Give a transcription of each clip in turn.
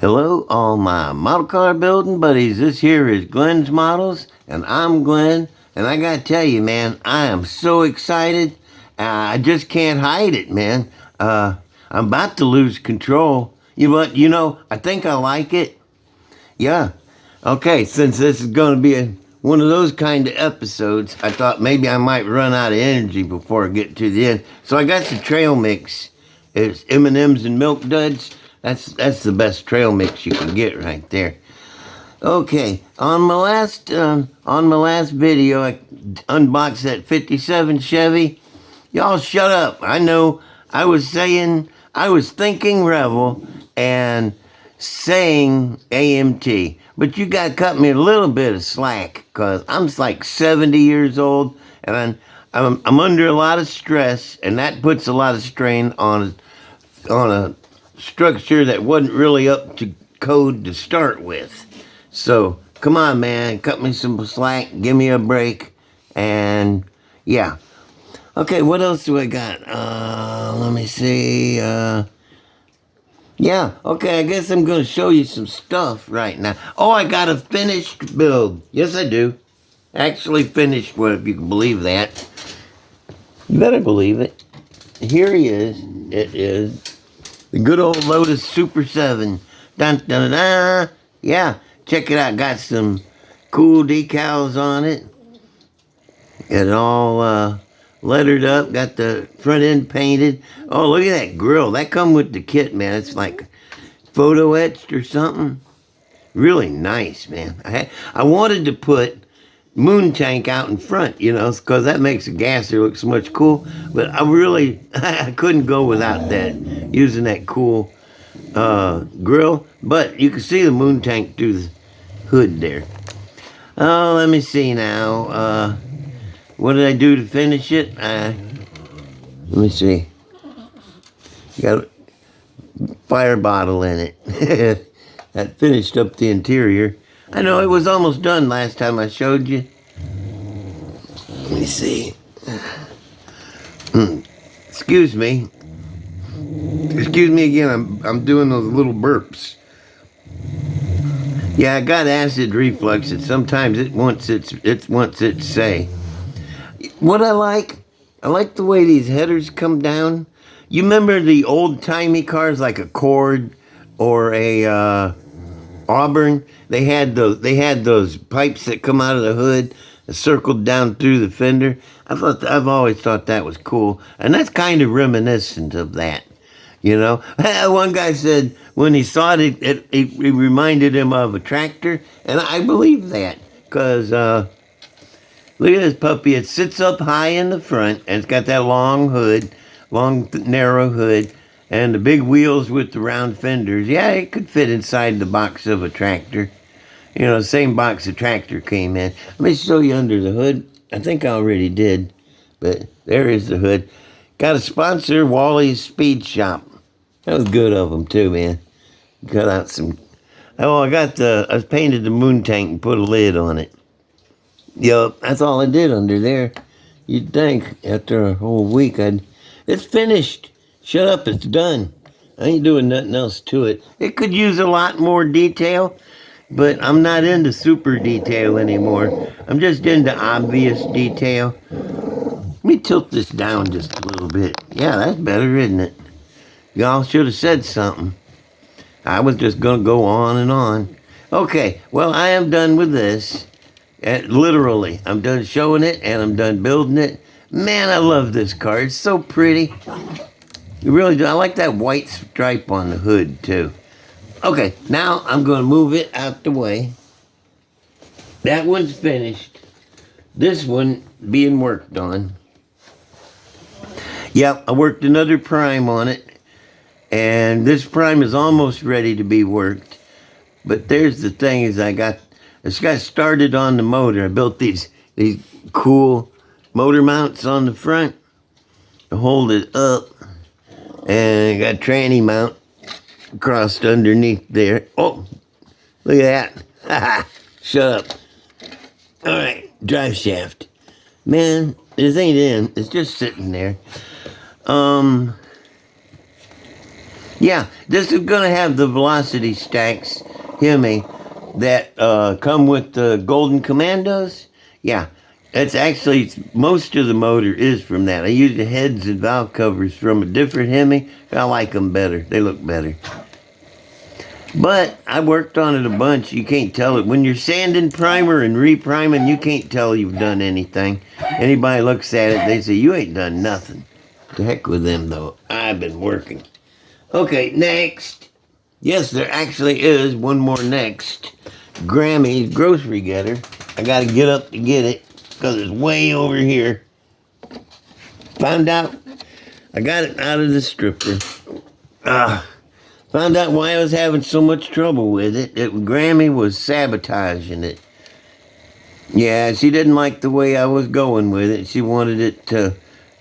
Hello, all my model car building buddies. This here is Glenn's Models, and I'm Glenn. And I gotta tell you, man, I am so excited. I just can't hide it, man. I'm about to lose control. I think I like it. Yeah. Okay, since this is gonna be one of those kind of episodes, I thought maybe I might run out of energy before I get to the end. So I got the trail mix. It's M&Ms and Milk Duds. That's the best trail mix you can get right there. Okay, on my last video, I unboxed that '57 Chevy. Y'all shut up. I know I was thinking Revel and saying AMT, but you got to cut me a little bit of slack because I'm like 70 years old and I'm under a lot of stress, and that puts a lot of strain on a structure that wasn't really up to code to start with. So come on, man, cut me some slack, give me a break, and yeah. Okay, what else do I got? Let me see. Yeah, okay, I guess I'm gonna show you some stuff right now. Oh, I got a finished build. Yes, I do. Actually finished one, if you can believe that. You better believe it. Here he is. It is the good old Lotus Super 7. Dun, dun, dun, dun. Yeah, check it out. Got some cool decals on it. Got it all lettered up. Got the front end painted. Oh, look at that grill. That come with the kit, man. It's like photo etched or something. Really nice, man. I wanted to put moon tank out in front, because that makes the gasser look so much cool. But I couldn't go without that, using that cool grill. But you can see the moon tank through the hood there. Oh, let me see now. What did I do to finish it? Let me see. Got a fire bottle in it. That finished up the interior. I know it was almost done last time I showed you. Let me see. Excuse me. Excuse me again. I'm doing those little burps. Yeah, I got acid reflux. And sometimes it wants its say. What I like the way these headers come down. You remember the old timey cars like a Cord or a Auburn? They had those pipes that come out of the hood, circled down through the fender. I've always thought that was cool, and that's kind of reminiscent of that. One guy said when he saw it, it reminded him of a tractor, and I believe that because look at this puppy. It sits up high in the front, and it's got that long narrow hood. And the big wheels with the round fenders. Yeah, it could fit inside the box of a tractor. The same box the tractor came in. Let me show you under the hood. I think I already did. But there is the hood. Got a sponsor, Wally's Speed Shop. That was good of them too, man. Cut out some... Oh, I painted the moon tank and put a lid on it. Yup, that's all I did under there. You'd think after a whole week It's finished. Shut up, it's done. I ain't doing nothing else to it. It could use a lot more detail, but I'm not into super detail anymore. I'm just into obvious detail. Let me tilt this down just a little bit. Yeah, that's better, isn't it? Y'all should have said something. I was just going to go on and on. Okay, well, I am done with this. Literally, I'm done showing it, and I'm done building it. Man, I love this car. It's so pretty. You really do. I like that white stripe on the hood, too. Okay, now I'm going to move it out the way. That one's finished. This one being worked on. Yep, I worked another prime on it. And this prime is almost ready to be worked. But there's the thing is it's got started on the motor. I built these cool motor mounts on the front to hold it up. And I got a tranny mount crossed underneath there. Oh, look at that. Shut up. All right, drive shaft. Man, this ain't in. It's just sitting there. Yeah, this is going to have the velocity stacks, Hemi, that come with the Golden Commandos. Yeah, that's actually, most of the motor is from that. I used the heads and valve covers from a different Hemi. I like them better. They look better. But I worked on it a bunch. You can't tell it. When you're sanding primer and repriming, you can't tell you've done anything. Anybody looks at it, they say, you ain't done nothing. The heck with them, though. I've been working. Okay, next. Yes, there actually is one more next. Grammy's grocery getter. I got to get up to get it because it's way over here. Found out I got it out of the stripper. Found out why I was having so much trouble with it. Grammy was sabotaging it. Yeah, she didn't like the way I was going with it. She wanted it to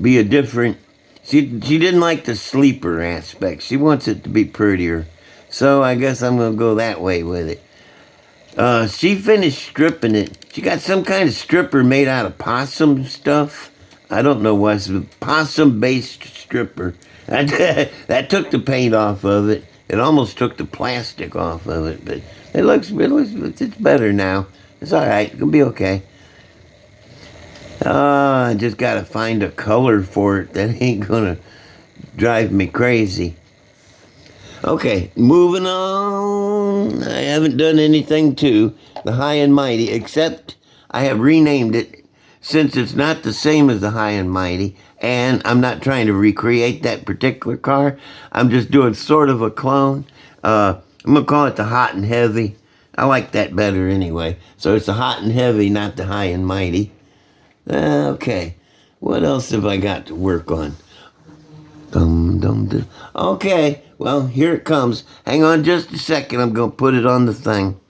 be a different... She didn't like the sleeper aspect. She wants it to be prettier. So I guess I'm going to go that way with it. She finished stripping it. She got some kind of stripper made out of possum stuff. I don't know what. It's a possum-based stripper. That took the paint off of it. It almost took the plastic off of it, but it's better now. It's all right. It'll be okay. I just got to find a color for it that ain't going to drive me crazy. Okay, moving on. I haven't done anything to the High and Mighty, except I have renamed it since it's not the same as the High and Mighty, and I'm not trying to recreate that particular car. I'm just doing sort of a clone. I'm going to call it the Hot and Heavy. I like that better anyway. So it's the Hot and Heavy, not the High and Mighty. Okay, what else have I got to work on? Okay, well, here it comes. Hang on just a second. I'm going to put it on the thing.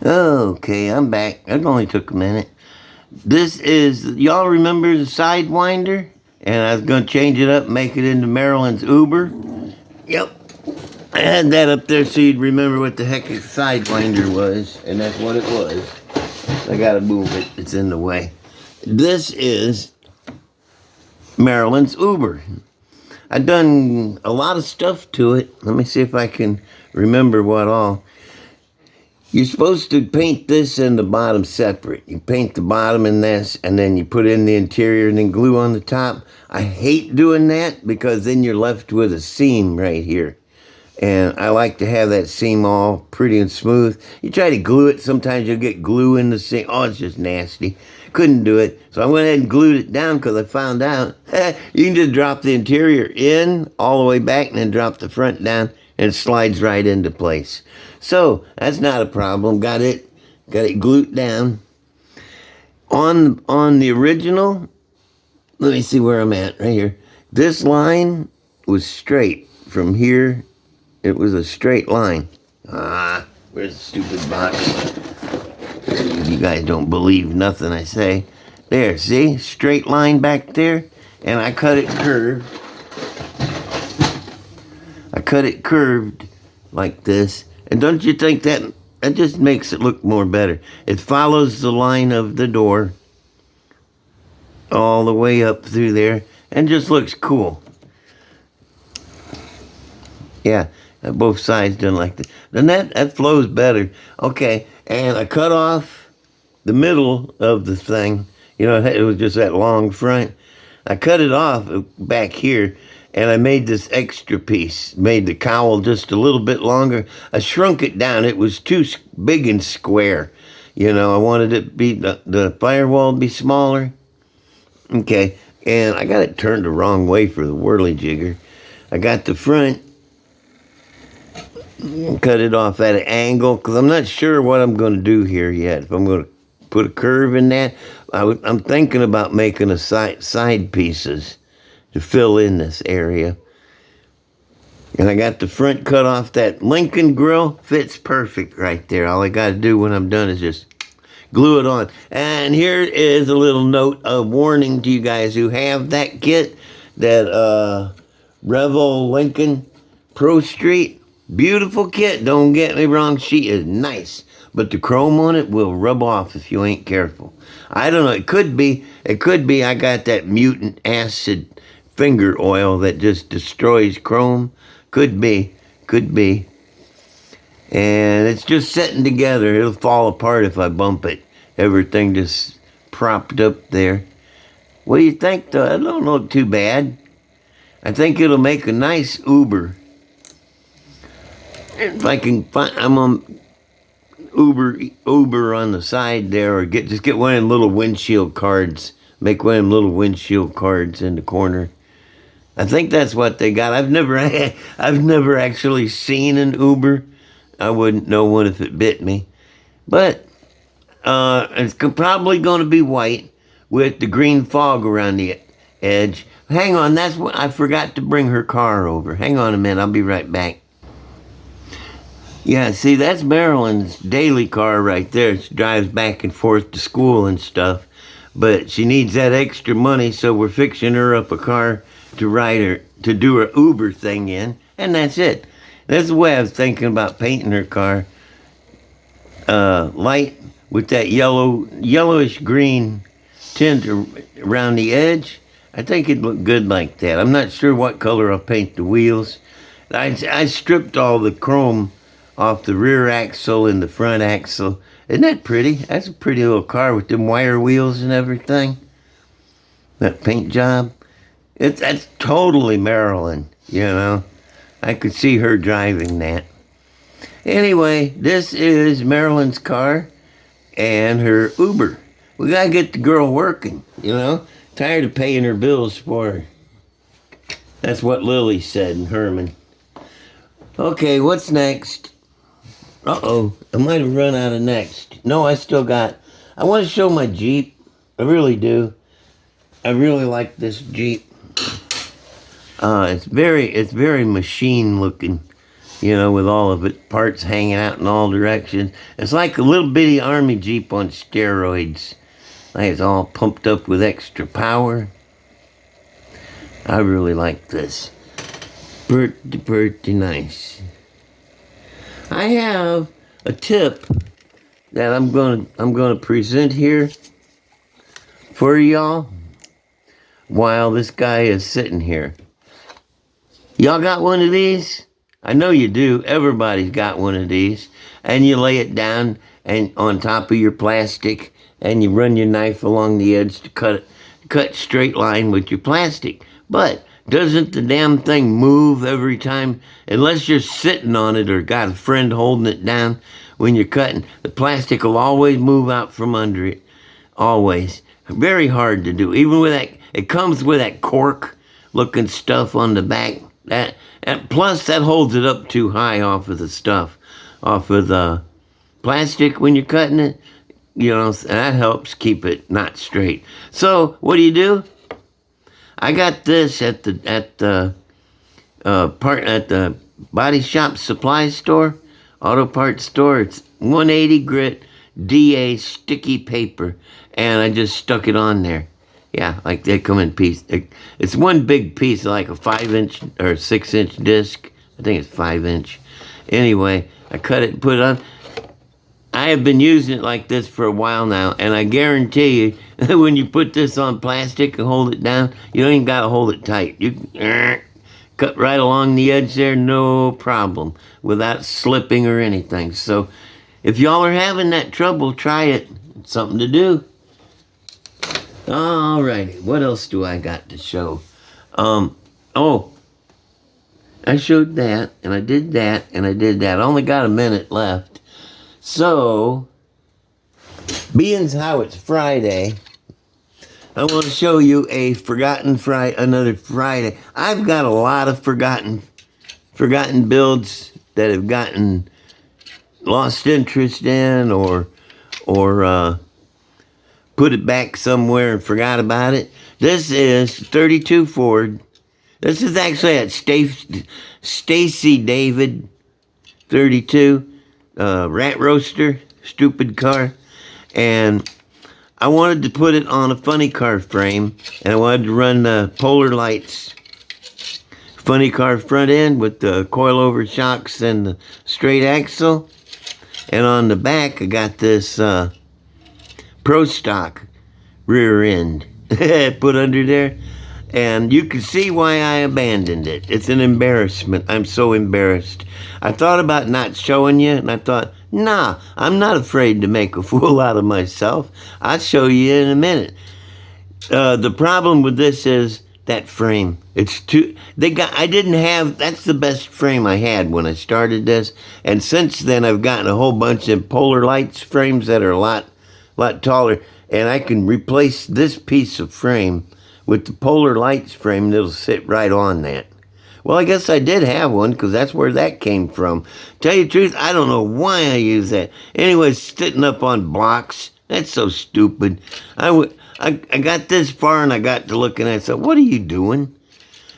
Okay, I'm back. That only took a minute. This is, y'all remember the Sidewinder? And I was going to change it up and make it into Maryland's Uber. Yep. I had that up there so you'd remember what the heck a Sidewinder was. And that's what it was. I got to move it. It's in the way. This is Maryland's Uber. I've done a lot of stuff to it. Let me see if I can remember what all. You're supposed to paint this and the bottom separate. You paint the bottom in this, and then you put in the interior and then glue on the top. I hate doing that because then you're left with a seam right here. And I like to have that seam all pretty and smooth. You try to glue it, sometimes you'll get glue in the seam. Oh, it's just nasty. Couldn't do it. So I went ahead and glued it down because I found out you can just drop the interior in all the way back and then drop the front down and it slides right into place. So that's not a problem. Got it glued down. On the original, let me see where I'm at, right here. This line was straight from here. It was a straight line. Where's the stupid box? You guys don't believe nothing I say. There, see? Straight line back there. And I cut it curved. I cut it curved like this. And don't you think that just makes it look more better? It follows the line of the door all the way up through there and just looks cool. Yeah, both sides done like that. Then that flows better. Okay, and I cut off the middle of the thing. You know, it was just that long front. I cut it off back here, and I made this extra piece. Made the cowl just a little bit longer. I shrunk it down. It was too big and square. You know, I wanted it to be, the firewall to be smaller. Okay, and I got it turned the wrong way for the whirly-jigger. I got the front, cut it off at an angle, because I'm not sure what I'm going to do here yet. If I'm going to put a curve in that. I'm thinking about making a side pieces to fill in this area. And I got the front cut off. That Lincoln grill fits perfect right there. All I got to do when I'm done is just glue it on. And here is a little note of warning to you guys who have that kit, that Revel Lincoln Pro Street. Beautiful kit, don't get me wrong, she is nice. But the chrome on it will rub off if you ain't careful. I don't know, it could be I got that mutant acid finger oil that just destroys chrome. Could be. Could be. And it's just sitting together. It'll fall apart if I bump it. Everything just propped up there. What do you think, though? It don't look too bad. I think it'll make a nice Uber. If I can find, I'm on Uber on the side there, or just get one of them little windshield cards. Make one of them little windshield cards in the corner. I think that's what they got. I've never actually seen an Uber. I wouldn't know one if it bit me. But it's probably going to be white with the green fog around the edge. Hang on, that's what I forgot to bring her car over. Hang on a minute, I'll be right back. Yeah, see, that's Marilyn's daily car right there. She drives back and forth to school and stuff. But she needs that extra money, so we're fixing her up a car to ride her, to do her Uber thing in. And that's it. That's the way I was thinking about painting her car. Light with that yellowish green tint around the edge. I think it'd look good like that. I'm not sure what color I'll paint the wheels. I stripped all the chrome off the rear axle and the front axle. Isn't that pretty? That's a pretty little car with them wire wheels and everything. That paint job. That's totally Marilyn, you know. I could see her driving that. Anyway, this is Marilyn's car and her Uber. We gotta get the girl working, you know. Tired of paying her bills for her. That's what Lily said and Herman. Okay, what's next? Uh-oh, I might have run out of next. No, I still got... I want to show my Jeep. I really do. I really like this Jeep. It's very machine looking, you know, with all of its parts hanging out in all directions. It's like a little bitty army Jeep on steroids. Like it's all pumped up with extra power. I really like this. Pretty nice. I have a tip that I'm gonna present here for y'all while this guy is sitting here. Y'all got one of these? I know you do. Everybody's got one of these. And you lay it down and on top of your plastic, and you run your knife along the edge to cut straight line with your plastic. But doesn't the damn thing move every time? Unless you're sitting on it or got a friend holding it down when you're cutting, the plastic will always move out from under it. Always. Very hard to do. Even with that, it comes with that cork looking stuff on the back. And plus that holds it up too high off of the stuff, off of the plastic when you're cutting it. You know, that helps keep it not straight. So what do? I got this at the body shop supply store, auto parts store. It's 180 grit DA sticky paper, and I just stuck it on there. Yeah, like they come in piece. It's one big piece, like a 5-inch or 6-inch disc. I think it's 5-inch. Anyway, I cut it and put it on. I have been using it like this for a while now, and I guarantee you, when you put this on plastic and hold it down, you don't even got to hold it tight. You can cut right along the edge there, no problem, without slipping or anything. So, if y'all are having that trouble, try it. It's something to do. Alrighty, what else do I got to show? Oh, I showed that, and I did that, and I did that. I only got a minute left. So, being how it's Friday, I want to show you a another Friday. I've got a lot of forgotten builds that have gotten lost interest in or put it back somewhere and forgot about it. This is 32 Ford. This is actually at Stacy David 32 Rat Roaster, stupid car. And I wanted to put it on a funny car frame, and I wanted to run the Polar Lights funny car front end with the coilover shocks and the straight axle. And on the back, I got this Pro Stock rear end put under there. And you can see why I abandoned it. It's an embarrassment. I'm so embarrassed. I thought about not showing you, and I thought, nah, I'm not afraid to make a fool out of myself. I'll show you in a minute. The problem with this is that frame. It's too. I didn't have. That's the best frame I had when I started this, and since then I've gotten a whole bunch of Polar Lights frames that are a lot taller, and I can replace this piece of frame with the Polar Lights frame that'll sit right on that. Well, I guess I did have one because that's where that came from. Tell you the truth, I don't know why I use that. Anyway, sitting up on blocks. That's so stupid. I got this far and I got to looking at it and said, what are you doing?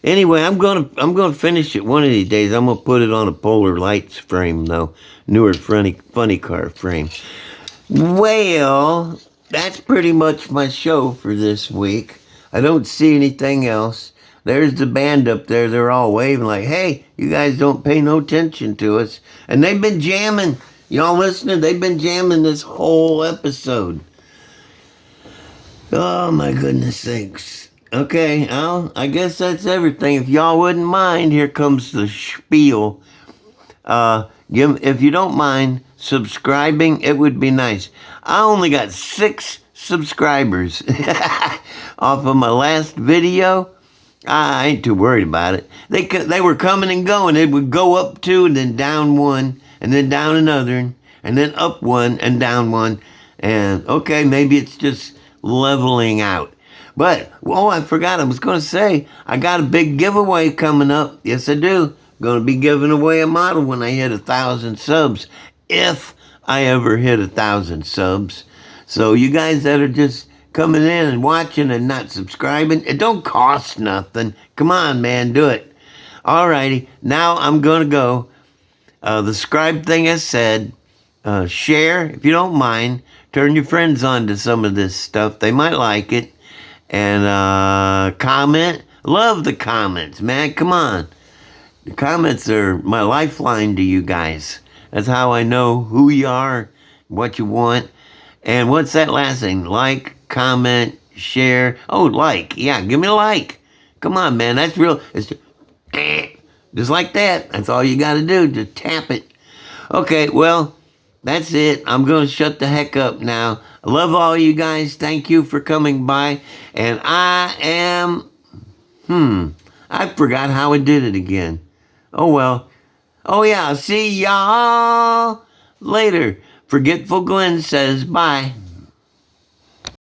Anyway, I'm gonna finish it one of these days. I'm gonna put it on a Polar Lights frame though. Newer funny car frame. Well, that's pretty much my show for this week. I don't see anything else. There's the band up there. They're all waving like, hey, you guys don't pay no attention to us. And they've been jamming. Y'all listening? They've been jamming this whole episode. Oh, my goodness sakes. Okay, well, I guess that's everything. If y'all wouldn't mind, here comes the spiel. If you don't mind subscribing, it would be nice. I only got 6 subscribers off of my last video. I ain't too worried about it. They were coming and going. It would go up 2 and then down 1 and then down another and then up 1 and down 1. And okay, maybe it's just leveling out. But, oh, I forgot. I was going to say, I got a big giveaway coming up. Yes, I do. Going to be giving away a model when I hit 1,000 subs. If I ever hit 1,000 subs. So you guys that are just coming in and watching and not subscribing, it don't cost nothing. Come on, man, do it. Alrighty, now I'm going to go. The subscribe thing I said. Share, if you don't mind. Turn your friends on to some of this stuff. They might like it. And comment. Love the comments, man. Come on. The comments are my lifeline to you guys. That's how I know who you are, what you want. And what's that last thing? Like, comment, share. Oh, like. Yeah, give me a like. Come on, man. That's real. It's just like that. That's all you got to do. Just tap it. Okay, well, that's it. I'm going to shut the heck up now. I love all you guys. Thank you for coming by. And I am... I forgot how I did it again. Oh, well. Oh, yeah. See y'all later. Forgetful Glenn says bye.